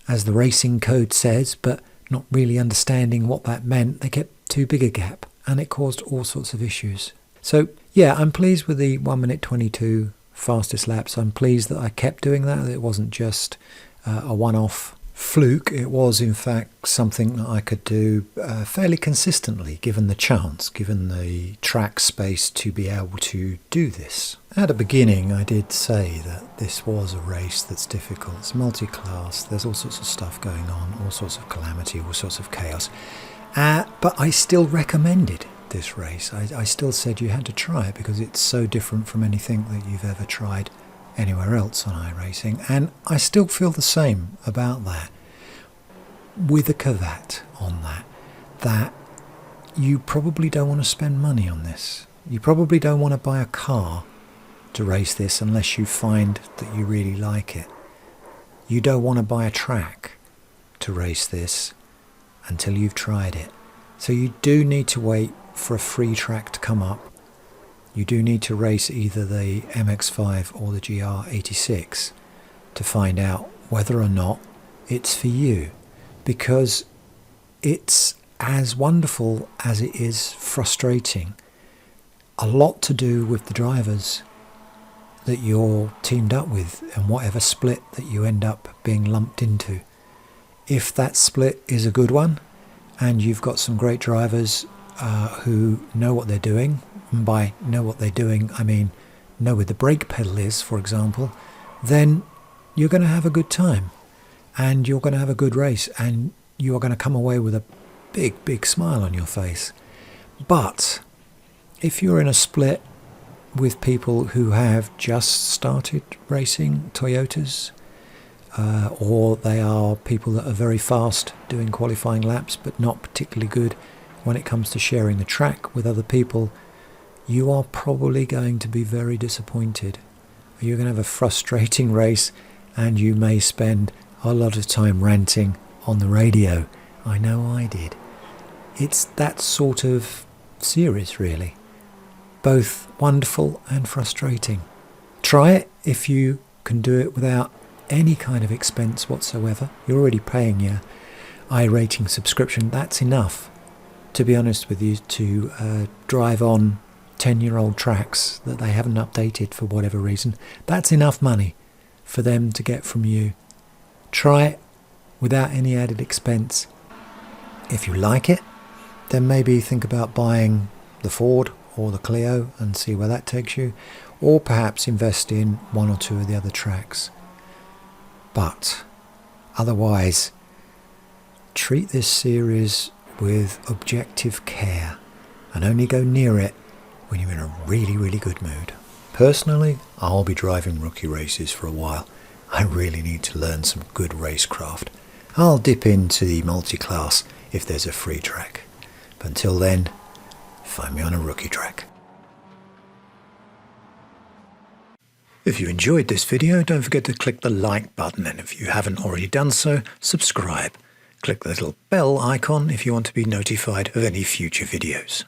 as the racing code says, but not really understanding what that meant. They kept too big a gap, and it caused all sorts of issues. So yeah, I'm pleased with the 1-minute 22 fastest laps. I'm pleased that I kept doing that. It wasn't just a one-off fluke. It was in fact something that I could do fairly consistently, given the chance, given the track space to be able to do this. At the beginning I did say that this was a race that's difficult. It's multi-class, there's all sorts of stuff going on, all sorts of calamity, all sorts of chaos, but I still recommended this race. I still said you had to try it because it's so different from anything that you've ever tried anywhere else on iRacing, and I still feel the same about that, with a caveat on that you probably don't want to spend money on this. You probably don't want to buy a car to race this unless you find that you really like it. You don't want to buy a track to race this until you've tried it. So you do need to wait for a free track to come up. You do need to race either the MX5 or the GR86 to find out whether or not it's for you, because it's as wonderful as it is frustrating. A lot to do with the drivers that you're teamed up with and whatever split that you end up being lumped into. If that split is a good one and you've got some great drivers who know what they're doing, and by know what they're doing I mean know where the brake pedal is, for example, then you're going to have a good time and you're going to have a good race and you are going to come away with a big smile on your face. But if you're in a split with people who have just started racing Toyotas, or they are people that are very fast doing qualifying laps but not particularly good when it comes to sharing the track with other people, you are probably going to be very disappointed. You're going to have a frustrating race and you may spend a lot of time ranting on the radio. I know I did. It's that sort of series, really. Both wonderful and frustrating. Try it if you can do it without any kind of expense whatsoever. You're already paying your iRating subscription. That's enough, to be honest with you, to drive on 10-year-old tracks that they haven't updated for whatever reason. That's enough money for them to get from you. Try it without any added expense. If you like it, then maybe think about buying the Ford or the Clio and see where that takes you, or perhaps invest in one or two of the other tracks. But otherwise, treat this series with objective care and only go near it when you're in a really good mood. Personally, I'll be driving rookie races for a while. I really need to learn some good racecraft. I'll dip into the multi-class if there's a free track. But until then, find me on a rookie track. If you enjoyed this video, don't forget to click the like button, and if you haven't already done so, subscribe. Click the little bell icon if you want to be notified of any future videos.